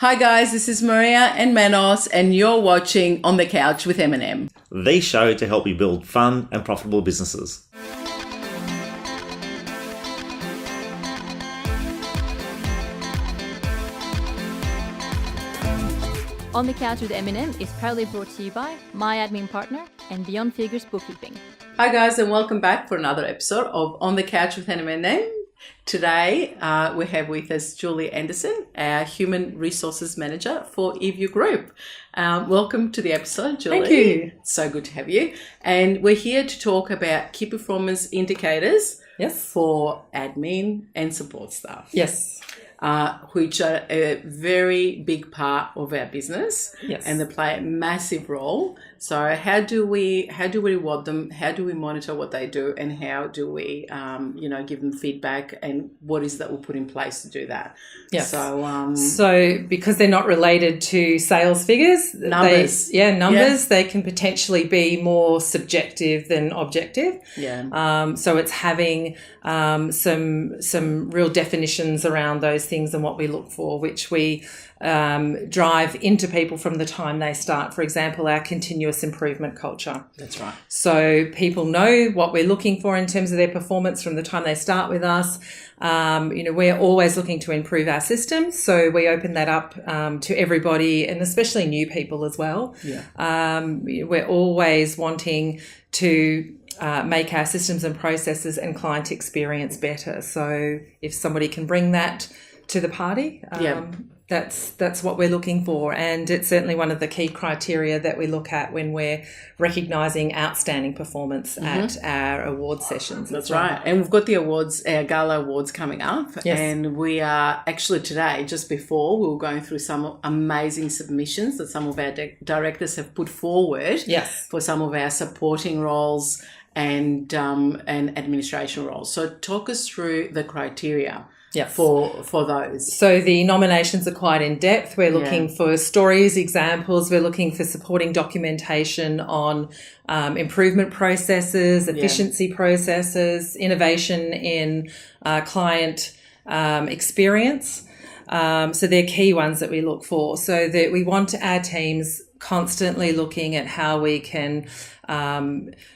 Hi guys, this is Maria and Manos, and you're watching On the Couch with M&M. The show to help you build fun and profitable businesses. On the Couch with M&M is proudly brought to you by my admin partner and Beyond Figures Bookkeeping. Hi guys, and welcome back for another episode of On the Couch with M&M. Today we have with us Julie Anderson, our Human Resources Manager for Eview Group. Welcome to the episode, Julie. Thank you. So good to have you. And we're here to talk about key performance indicators for admin and support staff. Yes. Which are a very big part of our business, Yes. and they play a massive role. So how do we reward them? How do we monitor what they do, and how do we give them feedback, and what is that we'll put in place to do that? Yes. So because they're not related to sales figures, numbers, they can potentially be more subjective than objective. Yeah. So it's having some real definitions around those things and what we look for, which we drive into people from the time they start. For example, our continuous improvement culture. That's right. So people know what we're looking for in terms of their performance from the time they start with us. We're always looking to improve our systems. So we open that up to everybody, and especially new people as well. Yeah. We're always wanting to make our systems and processes and client experience better. So if somebody can bring that to the party, that's what we're looking for. And it's certainly one of the key criteria that we look at when we're recognising outstanding performance at our award sessions. That's right. And we've got the awards, our gala awards coming up. Yes. And we are actually today, just before, we were going through some amazing submissions that some of our directors have put forward for some of our supporting roles and administration roles. So talk us through the criteria. For those. So the nominations are quite in depth. We're looking for stories, examples. We're looking for supporting documentation on improvement processes, efficiency processes, innovation in client experience. So they're key ones that we look for. So that we want our teams constantly looking at how we can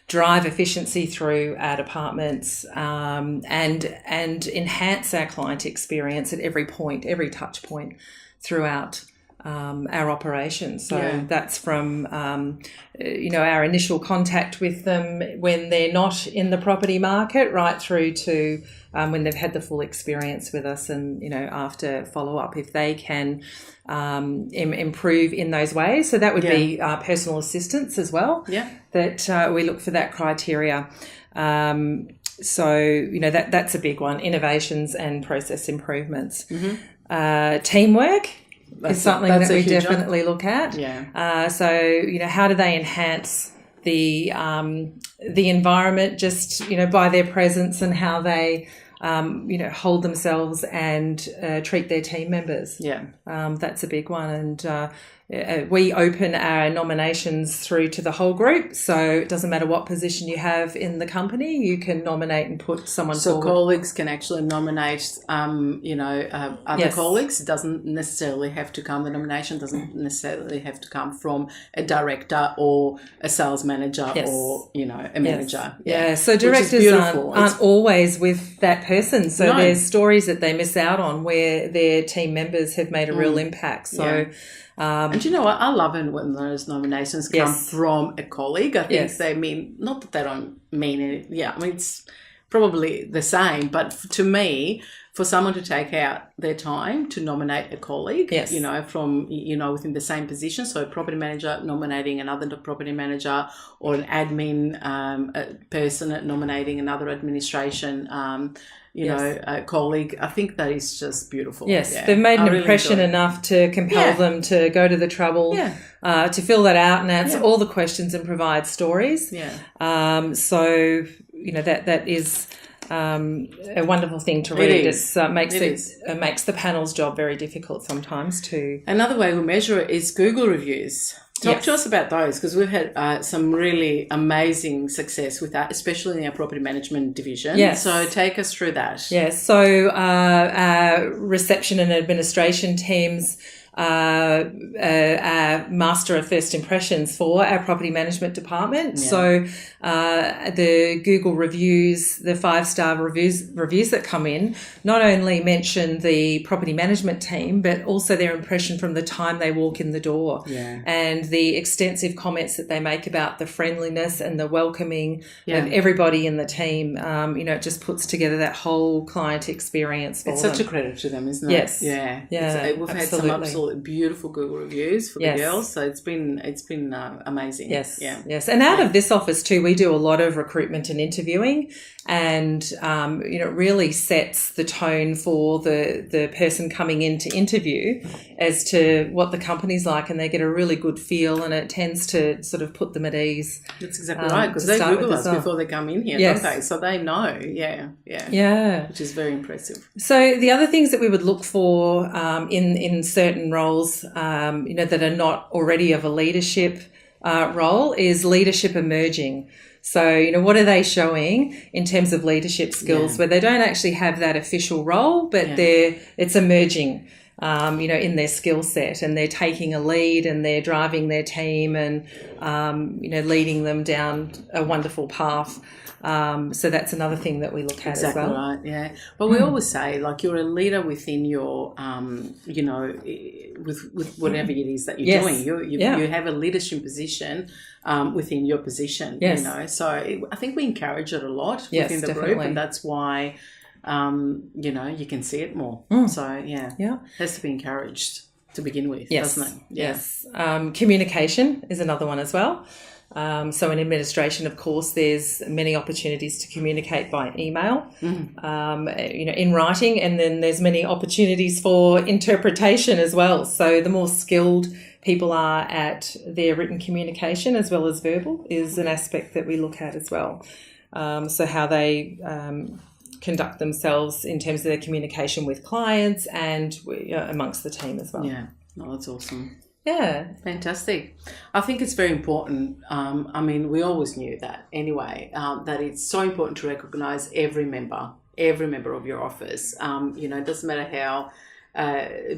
drive efficiency through our departments and enhance our client experience at every point, every touch point throughout our operations. So that's from our initial contact with them when they're not in the property market, right through to when they've had the full experience with us, and after follow up if they can improve in those ways. So that would be personal assistance as well. Yeah, that we look for that criteria. So that's a big one: innovations and process improvements. Teamwork. Is something that we definitely look at. Yeah. So how do they enhance the environment just by their presence and how they hold themselves and treat their team members. Yeah. That's a big one, and we open our nominations through to the whole group, so it doesn't matter what position you have in the company, you can nominate and put someone forward. So colleagues can actually nominate, other colleagues. It doesn't necessarily have to come, the nomination doesn't necessarily have to come from a director or a sales manager or, a manager. Yeah. So directors aren't always with that person. So there's stories that they miss out on where their team members have made a real impact. So and you know what? I love it when those nominations come from a colleague. I think they mean, not that they don't mean it. Yeah, I mean, it's probably the same. But to me, for someone to take out their time to nominate a colleague, from, within the same position, so a property manager nominating another property manager, or an admin person nominating another administration a colleague, I think that is just beautiful. Yes, they've made an impression enough to compel them to go to the trouble to fill that out and answer all the questions and provide stories. Yeah. So, that is a wonderful thing to read. It makes the panel's job very difficult sometimes too. Another way we measure it is Google reviews. Talk to us about those, because we've had some really amazing success with that, especially in our property management division. Yes. So take us through that. Yes. So our reception and administration teams master of first impressions for our property management department. Yeah. So the Google reviews, the 5-star reviews that come in, not only mention the property management team, but also their impression from the time they walk in the door. Yeah. And the extensive comments that they make about the friendliness and the welcoming of everybody in the team. It just puts together that whole client experience for them. It's such a credit to them, isn't it? Yes. Yeah. We've had some absolutely beautiful Google reviews for the girls, so it's been amazing. Yes. Yeah. Yes. And out of this office too, we do a lot of recruitment and interviewing, and it really sets the tone for the person coming in to interview as to what the company's like, and they get a really good feel, and it tends to sort of put them at ease. That's exactly right, because they Google us before they come in here, don't they? So they know, which is very impressive. So the other things that we would look for in certain roles, that are not already of a leadership role, is leadership emerging. So, what are they showing in terms of leadership skills where they don't actually have that official role, but it's emerging, in their skill set, and they're taking a lead and they're driving their team and, leading them down a wonderful path. So that's another thing that we look at as well. Exactly right, yeah. But we always say, you're a leader within your, with whatever it is that you're doing. You have a leadership position within your position, So I think we encourage it a lot within the group, and that's why, you can see it more. So, it has to be encouraged to begin with, doesn't it? Yeah. Yes. Communication is another one as well. So in administration, of course, there's many opportunities to communicate by email, in writing, and then there's many opportunities for interpretation as well. So the more skilled people are at their written communication as well as verbal is an aspect that we look at as well. So how they conduct themselves in terms of their communication with clients and amongst the team as well. Yeah, no, that's awesome. Yeah. Fantastic. I think it's very important. We always knew that anyway, that it's so important to recognise every member of your office. It doesn't matter how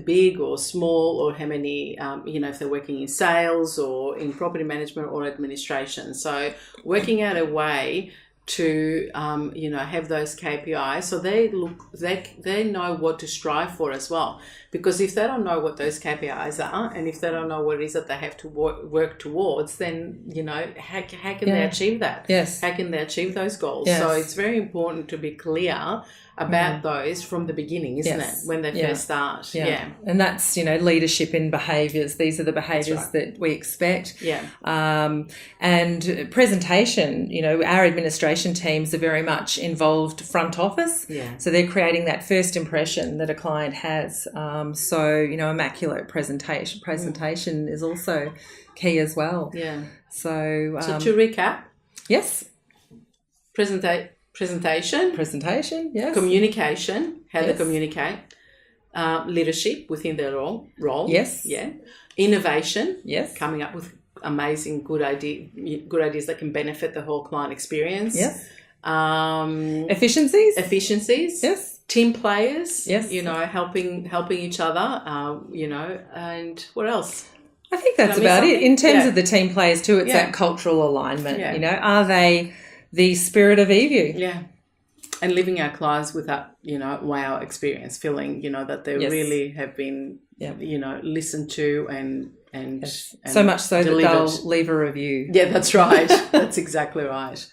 big or small, or how many, if they're working in sales or in property management or administration. So working out a way to have those KPIs, so they know what to strive for as well. Because if they don't know what those KPIs are, and if they don't know what it is that they have to work towards, then how can they achieve that? Yes. How can they achieve those goals? Yes. So it's very important to be clear about those from the beginning, isn't it? When they first start. Yeah. And that's, leadership in behaviours. These are the behaviours that we expect. Yeah. And presentation, our administration teams are very much involved front office. Yeah. So they're creating that first impression that a client has. Immaculate presentation is also key as well. Yeah. So to recap. Yes. Presentation, yes. Communication, how they communicate, leadership within their role, yes, innovation, yes, coming up with amazing good ideas that can benefit the whole client experience, yes, efficiencies, yes, team players, yes, helping each other, and what else? I think that's about it in terms of the team players too. It's that cultural alignment. Yeah. Are they the spirit of Eview? Yeah. And living our lives with that, wow experience, feeling, that they really have been, listened to and so much so delivered. That they'll leave a review. Yeah, that's right. That's exactly right.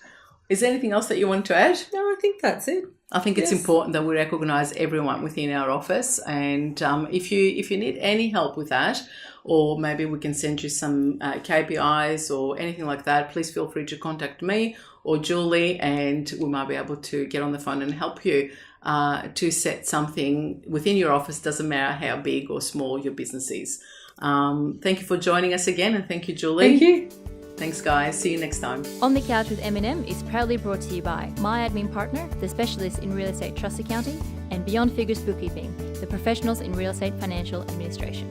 Is there anything else that you want to add? No, I think that's it. I think it's important that we recognise everyone within our office, and if you need any help with that, or maybe we can send you some KPIs or anything like that, please feel free to contact me or Julie, and we might be able to get on the phone and help you to set something within your office. Doesn't matter how big or small your business is. Thank you for joining us again, and thank you, Julie. Thank you. Thanks, guys. See you next time. On the Couch with M&M is proudly brought to you by my admin partner, the specialist in real estate trust accounting, and Beyond Figures Bookkeeping, the professionals in real estate financial administration.